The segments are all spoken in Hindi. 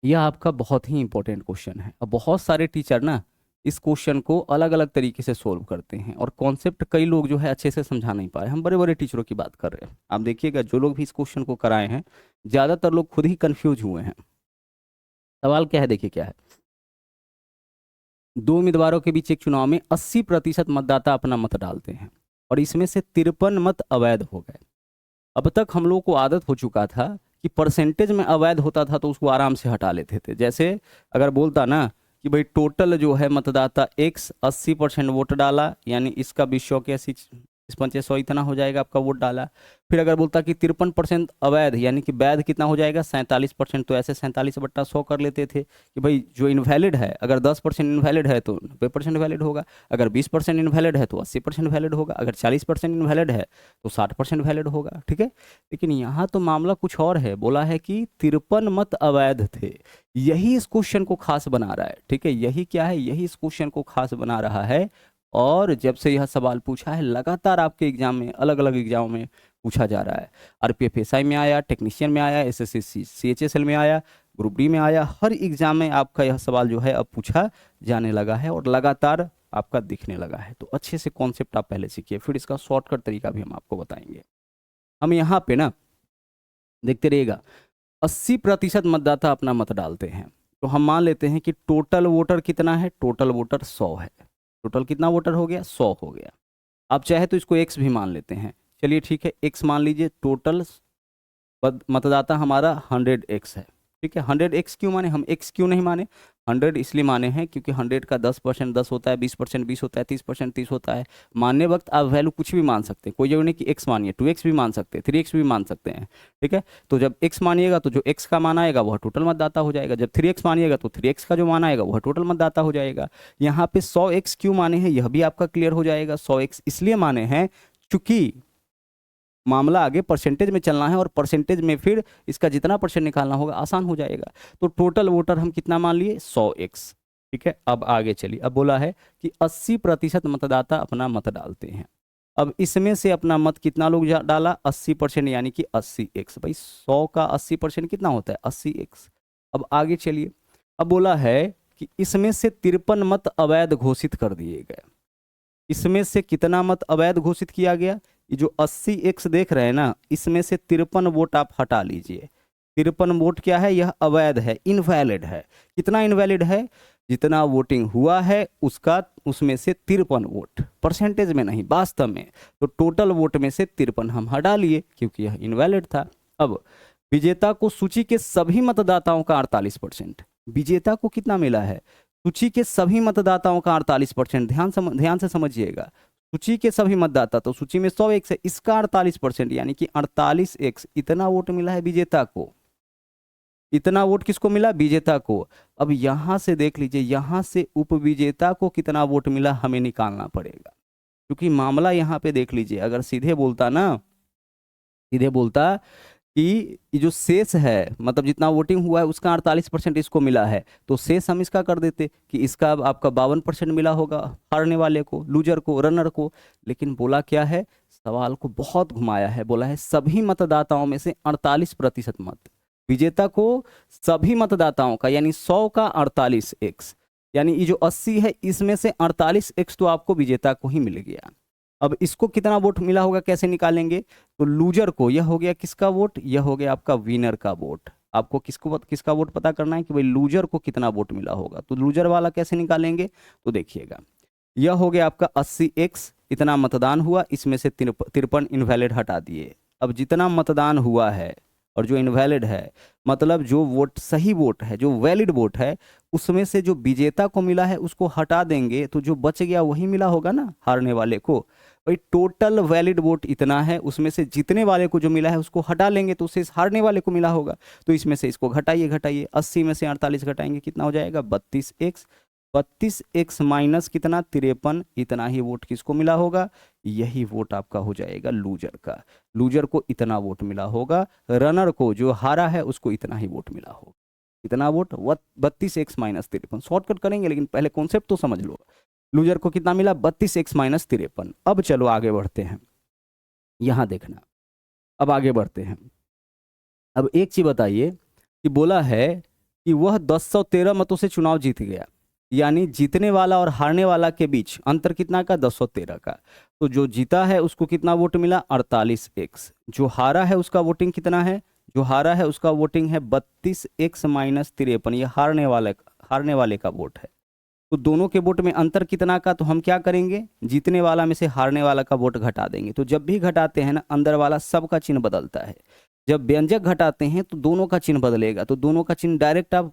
यह आपका बहुत ही इंपॉर्टेंट क्वेश्चन है। अब बहुत सारे टीचर ना इस क्वेश्चन को अलग अलग तरीके से सोल्व करते हैं और कॉन्सेप्ट कई लोग जो है अच्छे से समझा नहीं पा रहे। हम बड़े बड़े टीचरों की बात कर रहे हैं। आप देखिएगा जो लोग भी इस क्वेश्चन को कराए हैं ज़्यादातर लोग खुद ही कंफ्यूज हुए हैं। सवाल क्या है, देखिए क्या है। दो उम्मीदवारों के बीच एक चुनाव में 80% मतदाता अपना मत डालते हैं और इसमें से 53 मत अवैध हो गए। अब तक हम लोग को आदत हो चुका था कि परसेंटेज में अवैध होता था तो उसको आराम से हटा लेते थे। जैसे अगर बोलता ना कि भाई टोटल जो है मतदाता एक्स 80% वोट डाला, यानी इसका 20 इस 5 100 इतना हो जाएगा आपका वोट डाला। फिर अगर बोलता कि 53% अवैध, यानी कि वैध कितना हो जाएगा 47%, तो ऐसे 47/100 कर लेते थे कि भाई जो इनवैलिड है, अगर 10% इनवैलिड है तो 90% वैलिड होगा, अगर 20% इनवैलिड है तो 80% वैलिड होगा, अगर 40% इनवैलिड है तो 60% वैलिड होगा। ठीक है। लेकिन यहाँ तो मामला कुछ और है। बोला है कि 53 मत अवैध थे। यही इस क्वेश्चन को खास बना रहा है। ठीक है, यही क्या है, यही इस क्वेश्चन को खास बना रहा है। और जब से यह सवाल पूछा है लगातार आपके एग्जाम में, अलग अलग एग्जाम में पूछा जा रहा है। आरपीएफ एसआई में आया, टेक्नीशियन में आया, एसएससी सीएचएसएल में आया, ग्रुप डी में आया, हर एग्जाम में आपका यह सवाल जो है अब पूछा जाने लगा है और लगातार आपका दिखने लगा है। तो अच्छे से कॉन्सेप्ट आप पहले सीखिए, फिर इसका शॉर्टकट तरीका भी हम आपको बताएंगे। हम यहाँ पे ना देखते रहिएगा, 80% मतदाता अपना मत डालते हैं। तो हम मान लेते हैं कि टोटल वोटर कितना है, टोटल वोटर 100 है। टोटल कितना वोटर हो गया, 100 हो गया। आप चाहे तो इसको एक्स भी मान लेते हैं। चलिए ठीक है, एक्स मान लीजिए। टोटल मतदाता हमारा 100x है। ठीक है, 100x क्यों माने, हम x क्यों नहीं माने, 100 इसलिए माने हैं क्योंकि 100 का 10% 10 होता है, 20% 20 होता है, 30% 30 होता है। मानने वक्त आप वैल्यू कुछ भी मान सकते हैं, कोई जरूरी नहीं कि x मानिए, 2x भी मान सकते हैं, 3x भी मान सकते हैं। ठीक है, तो जब x मानिएगा तो जो x का मान आएगा वह टोटल मतदाता हो जाएगा, जब 3x मानिएगा तो 3x का जो मान आएगा वह टोटल मतदाता हो जाएगा। यहाँ पे 100x क्यों माने हैं यह भी आपका क्लियर हो जाएगा। 100x इसलिए माने हैं चूंकि मामला आगे परसेंटेज में चलना है और परसेंटेज में फिर इसका जितना परसेंट निकालना होगा आसान हो जाएगा। तो टोटल वोटर हम कितना मान लिए, 100x। ठीक है, अब आगे चलिए। अब बोला है कि 80% मतदाता अपना मत डालते हैं। अब इसमें से अपना मत कितना लोग डाला, 80%, यानी कि 80x। भाई 100 का 80% कितना होता है, 80x। अब आगे चलिए। अब बोला है कि इसमें से 53 मत अवैध घोषित कर दिए गए। इसमें से कितना मत अवैध घोषित किया गया, ये जो 80x देख रहे हैं ना, इसमें से 53 वोट आप हटा लीजिए। 53 वोट क्या है, यह अवैध है, इनवैलिड है। कितना इनवैलिड है, जितना वोटिंग हुआ है उसका, उसमें से 53 वोट, परसेंटेज में नहीं वास्तव में। तो टोटल वोट में से 53 हम हटा लिए क्योंकि यह इनवैलिड था। अब विजेता को सूची के सभी मतदाताओं का 48%, विजेता को कितना मिला है, सूची के सभी मतदाताओं का 48%। ध्यान से समझिएगा, सूची के सभी मतदाता, तो सूची में 100x है, इसका 48%, यानी कि 48x इतना वोट मिला है विजेता को। इतना वोट किसको मिला, विजेता को। अब यहां से देख लीजिए, यहां से उपविजेता को कितना वोट मिला हमें निकालना पड़ेगा। क्योंकि मामला यहाँ पे देख लीजिए, अगर सीधे बोलता ना, सीधे बोलता कि ये जो शेष है, मतलब जितना वोटिंग हुआ है उसका 48% इसको मिला है, तो शेष हम इसका कर देते कि इसका अब आपका 52% मिला होगा हारने वाले को, लूजर को, रनर को। लेकिन बोला क्या है, सवाल को बहुत घुमाया है। बोला है सभी मतदाताओं में से 48% मत विजेता को, सभी मतदाताओं का, यानी 100 का 48x, यानी ये जो 80 है इसमें से 48x तो आपको विजेता को ही मिल गया। अब इसको कितना वोट मिला होगा कैसे निकालेंगे, तो लूजर को, यह हो गया किसका वोट, यह हो गया आपका विनर का वोट। आपको किसका वोट पता करना है कि भाई लूजर को कितना वोट मिला होगा। तो लूजर वाला कैसे निकालेंगे, तो देखिएगा, यह हो गया आपका 80x, इतना मतदान हुआ, इसमें से 53 इनवैलिड हटा दिए। अब जितना मतदान हुआ है और जो इनवैलिड है, मतलब जो वोट सही वोट है, जो वैलिड वोट है, उसमें से जो विजेता को मिला है उसको हटा देंगे तो जो बच गया वही मिला होगा ना हारने वाले को। भाई टोटल वैलिड वोट इतना है, उसमें से जितने वाले को जो मिला है उसको हटा लेंगे तो उससे हारने वाले को मिला होगा। तो इसमें से इसको घटाइए, घटाइए, 80 में से 48 घटाएंगे कितना हो जाएगा, 32x। 32x माइनस कितना, 53, इतना ही वोट किसको मिला होगा, यही वोट आपका हो जाएगा लूजर का। लूजर को इतना वोट मिला होगा, रनर को जो हारा है उसको इतना ही वोट मिला होगा। कितना वोट, 32x-53। शॉर्टकट करेंगे लेकिन पहले कॉन्सेप्ट तो समझ लो। लूजर को कितना मिला, 32x-53। अब चलो आगे बढ़ते हैं, यहां देखना। अब आगे बढ़ते हैं। अब एक चीज बताइए कि बोला है कि वह 1013 मतों से चुनाव जीत गया, यानी जीतने वाला और हारने वाला के बीच अंतर कितना का, 1013 का। तो जो जीता है उसको कितना वोट मिला, 48x। जो हारा है उसका वोटिंग कितना है, जो हारा है उसका वोटिंग है 32x माइनस 53, ये हारने वाले का वोट है। तो दोनों के वोट में अंतर कितना का, तो हम क्या करेंगे, जीतने वाला में से हारने वाला का वोट घटा देंगे। तो जब भी घटाते हैं ना, अंदर वाला सबका चिन्ह बदलता है। जब व्यंजक घटाते हैं तो दोनों का चिन्ह बदलेगा, तो दोनों का चिन्ह डायरेक्ट आप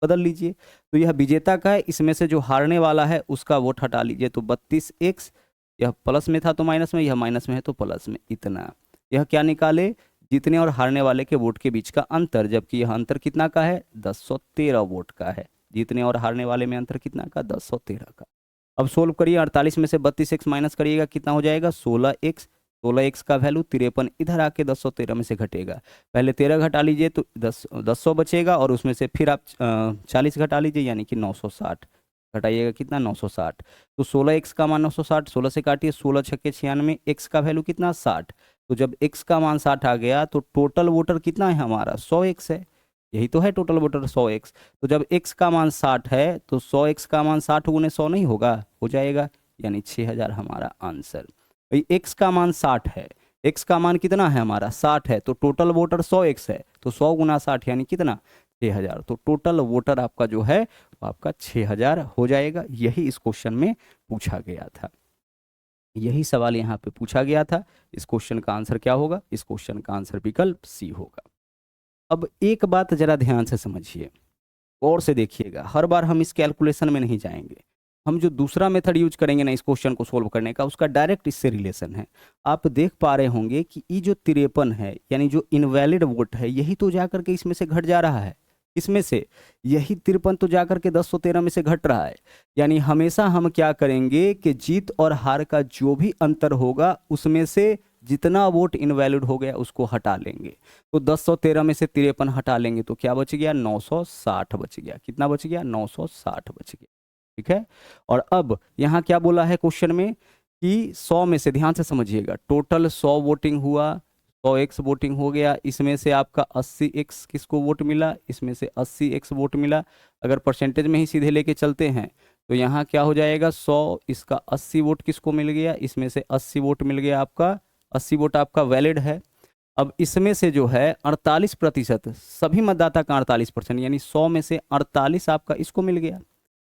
बदल लीजिए। तो यह विजेता का है, इसमें से जो हारने वाला है उसका वोट हटा लीजिए। तो 32x, यह प्लस में था तो माइनस में, यह माइनस में है तो प्लस में, इतना। यह क्या निकाले, जीतने और हारने वाले के वोट के बीच का अंतर, जबकि यह अंतर कितना का है, 1013 वोट का है। जीतने और हारने वाले में अंतर कितना का, 1013 का। अब सोल्व करिए, 48 में से 32x माइनस करिएगा, कितना हो जाएगा, 16x। 16x का वैल्यू 53 इधर आके 1013 में से घटेगा। पहले 13 घटा लीजिए तो 1000 बचेगा, और उसमें से फिर आप 40 घटा लीजिए, यानी कि 960 घटाइएगा, कितना, 960। तो 16x का मान 960, 16 से काटिए, 16 छक्के 96, x का वैल्यू कितना, 60। तो जब x का मान 60 आ गया तो टोटल वोटर कितना है हमारा, 100x है। यही तो है टोटल वोटर, 100x। तो जब x का मान 60 है तो 100x का मान 60 गुने 100 नहीं होगा, हो जाएगा, यानी 6000 हमारा आंसर। भाई x का मान 60 है, x का मान कितना है हमारा, 60 है, तो टोटल वोटर 100x है, तो 100 गुना 60 यानी कितना, 6000। तो टोटल वोटर आपका जो है वो आपका 6000 हो जाएगा। यही इस क्वेश्चन में पूछा गया था, यही सवाल यहाँ पे पूछा गया था। इस क्वेश्चन का आंसर क्या होगा, इस क्वेश्चन का आंसर विकल्प सी होगा। अब एक बात जरा ध्यान से समझिए, और से देखिएगा, हर बार हम इस कैलकुलेशन में नहीं जाएंगे। हम जो दूसरा मेथड यूज करेंगे ना इस क्वेश्चन को सोल्व करने का, उसका डायरेक्ट इससे रिलेशन है। आप देख पा रहे होंगे कि ये जो 53 है, यानी जो इनवैलिड वोट है, यही तो जाकर के इसमें से घट जा रहा है। इसमें से यही 53 तो जाकर के 1013 में से घट रहा है। यानी हमेशा हम क्या करेंगे कि जीत और हार का जो भी अंतर होगा उसमें से जितना वोट इनवैलिड हो गया उसको हटा लेंगे। तो 1013 में से 53 हटा लेंगे तो क्या बच गया, 960 बच गया। कितना बच गया, 960 बच गया। ठीक है। और अब यहाँ क्या बोला है क्वेश्चन में कि 100 में से, ध्यान से समझिएगा, टोटल 100 वोटिंग हुआ, 100x वोटिंग हो गया, इसमें से आपका 80x किसको वोट मिला, इसमें से 80x वोट मिला। अगर परसेंटेज में ही सीधे लेके चलते हैं तो यहाँ क्या हो जाएगा, 100, इसका 80 वोट किसको मिल गया, इसमें से 80 वोट मिल गया आपका, 80 वोट आपका वैलिड है। अब इसमें से जो है 48%, सभी मतदाता का 48%, यानी 100 में से 48 आपका इसको मिल गया,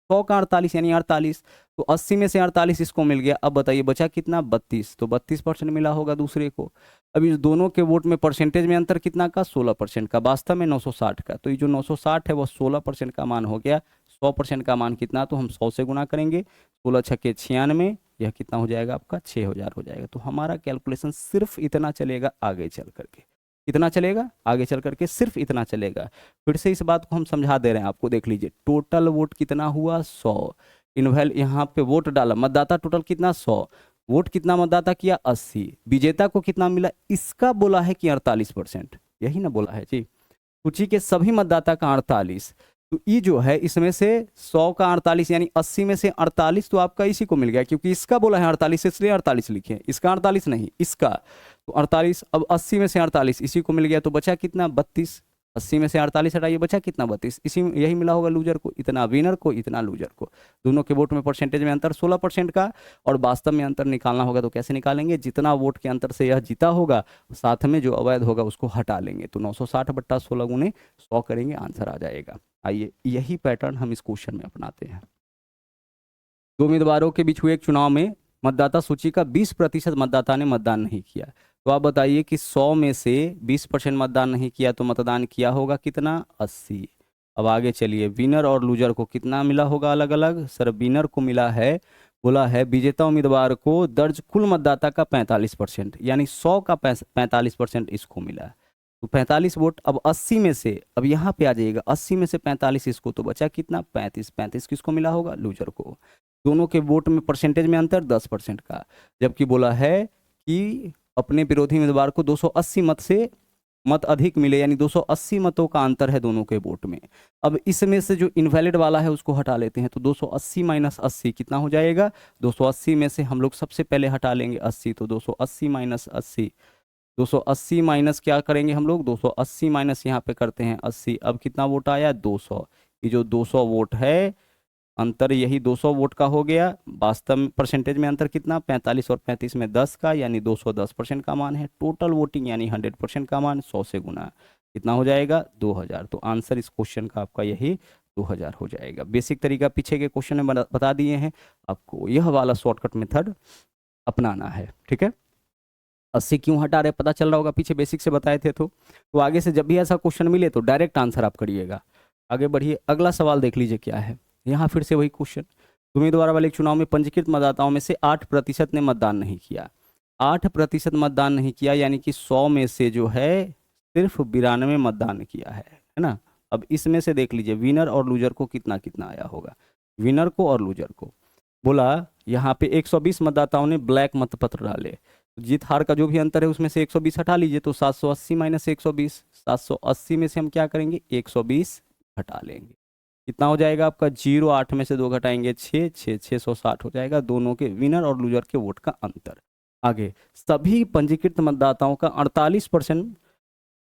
100 का 48 यानी 48, तो 80 में से 48 इसको मिल गया। अब बताइए बचा कितना, 32, तो 32% मिला होगा दूसरे को। अब इस दोनों के वोट में परसेंटेज में अंतर कितना का, 16% का, वास्तव में 960 का। तो ये जो 960 है वो 16% का मान हो गया। 100% का मान कितना, तो हम 100 से गुना करेंगे, 16 छक्के 96, यह कितना हो जाएगा आपका, 6000 हो जाएगा। तो हमारा कैलकुलेशन सिर्फ इतना चलेगा आगे चल करके, इतना चलेगा आगे चल करके, सिर्फ इतना चलेगा। फिर से इस बात को हम समझा दे रहे हैं आपको, देख लीजिए, टोटल वोट कितना हुआ, 100। इनवैल यहाँ पे वोट डाला, मतदाता टोटल कितना, 100, वोट कितना मतदाता किया, 80, विजेता को कितना मिला, इसका बोला है कि 48%, यही ना बोला है जी। सूची के सभी मतदाता का 48, तो ये जो है इसमें से 100 का 48 यानी 80 में से 48 तो आपका इसी को मिल गया, क्योंकि इसका बोला है 48, इसलिए 48 लिखे, इसका 48 नहीं, इसका तो 48। अब 80 में से 48 इसी को मिल गया, तो बचा कितना, 32। 80 में से 48 हटाइए, बचा कितना, 32। इसी यही मिला होगा लूजर को, इतना विनर को, इतना लूजर को। दोनों के वोट में परसेंटेज में अंतर 16% का, और वास्तव में अंतर निकालना होगा तो कैसे निकालेंगे, जितना वोट के अंतर से यह जीता होगा साथ में जो अवैध होगा उसको हटा लेंगे। तो 960 बट्टा 16 गुने 100 करेंगे, आंसर आ जाएगा। आइए यही पैटर्न हम इस क्वेश्चन में अपनाते हैं। दो उम्मीदवारों के बीच हुए एक चुनाव में मतदाता सूची का 20% मतदाता ने मतदान नहीं किया। तो आप बताइए कि 100 में से 20% मतदान नहीं किया तो मतदान किया होगा कितना, 80। अब आगे चलिए, विनर और लूजर को कितना मिला होगा अलग अलग। सर विनर को मिला है, बोला है विजेता उम्मीदवार को दर्ज कुल मतदाता का 45%, यानी 100 का 45% इसको मिला है। तो 45 वोट। अब 80 में से, अब यहाँ पे आ जाइएगा, 80 में से 45 इसको, तो बचा कितना, 35। 35 किसको मिला होगा, लूजर को। दोनों के वोट में परसेंटेज में अंतर 10% का, जबकि बोला है कि अपने विरोधी उम्मीदवार को 280 मत से मत अधिक मिले, यानी 280 मतों का अंतर है दोनों के वोट में। अब इसमें से जो इनवैलिड वाला है उसको हटा लेते हैं, तो 280 माइनस 80 कितना हो जाएगा, 280 में से हम लोग सबसे पहले हटा लेंगे 80, तो 280 माइनस 80 280 माइनस क्या करेंगे हम लोग, 280 माइनस यहाँ पे करते हैं 80। अब कितना वोट आया, 200। ये जो 200 वोट है, अंतर यही 200 वोट का हो गया। वास्तव में परसेंटेज में अंतर कितना, 45 और 35 में 10 का, यानी 210% का मान है। टोटल वोटिंग यानी 100% का मान 100 से गुना कितना हो जाएगा, 2000। तो आंसर इस क्वेश्चन का आपका यही 2000 हो जाएगा। बेसिक तरीका पीछे के क्वेश्चन में बता दिए हैं, आपको यह वाला शॉर्टकट मेथड अपनाना है। ठीक है, 80 क्यों हटा रहे पता चल रहा होगा, पीछे बेसिक से बताए थे। तो आगे से जब भी ऐसा क्वेश्चन मिले तो डायरेक्ट आंसर आप करिएगा। आगे बढ़िए, अगला सवाल देख लीजिए क्या है। यहाँ फिर से वही क्वेश्चन, उम्मीदवार वाले चुनाव में पंजीकृत मतदाताओं में से 8% ने मतदान नहीं किया। 8% मतदान नहीं किया, यानी कि 100 में से जो है सिर्फ 92 मतदान किया है ना। अब इसमें से देख लीजिए विनर और लूजर को कितना कितना आया होगा। विनर को और लूजर को बोला, यहाँ पे 120 मतदाताओं ने ब्लैक मतपत्र डाले। जीत हार का जो भी अंतर है उसमें से 120 हटा लीजिए, तो 780 माइनस 120, 780 में से हम क्या करेंगे, 120 हटा लेंगे। कितना हो जाएगा आपका, 0, 8 में से 2 घटाएंगे 6, 660 हो जाएगा दोनों के विनर और लूजर के वोट का अंतर। आगे, सभी पंजीकृत मतदाताओं का 48%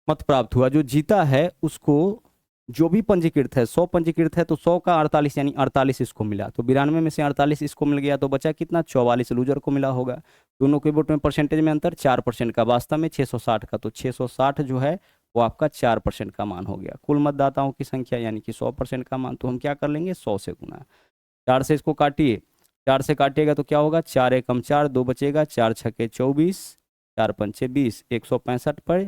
मत प्राप्त हुआ। जो जीता है उसको, जो भी पंजीकृत है, 100 पंजीकृत है तो 100 का 48 यानी 48 इसको मिला, तो 92 में से 48 इसको मिल गया, तो बचा कितना, 44 लूजर को मिला होगा। दोनों के वोट में परसेंटेज में अंतर 4% का, वास्तव में 660 का, तो 660 जो है वो आपका 4% का मान हो गया। कुल मतदाताओं की संख्या यानी कि 100% का मान, तो हम क्या कर लेंगे, 100 से गुना। 4 से इसको काटिए, 4 से काटिएगा तो क्या होगा, 4 एकम 4, 2 बचेगा, 4 छक्के 24, 4 पंचे 20, 165 पर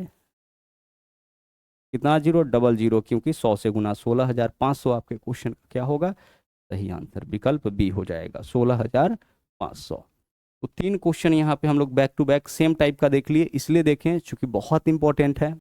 कितना जीरो, डबल जीरो, क्योंकि 100 से गुना 16,500 आपके क्वेश्चन का क्या होगा, सही आंसर विकल्प बी हो जाएगा, 16,500। तो 3 क्वेश्चन यहाँ पे हम लोग back to back same type का देख लिए, इसलिए देखें चूंकि बहुत इंपॉर्टेंट है।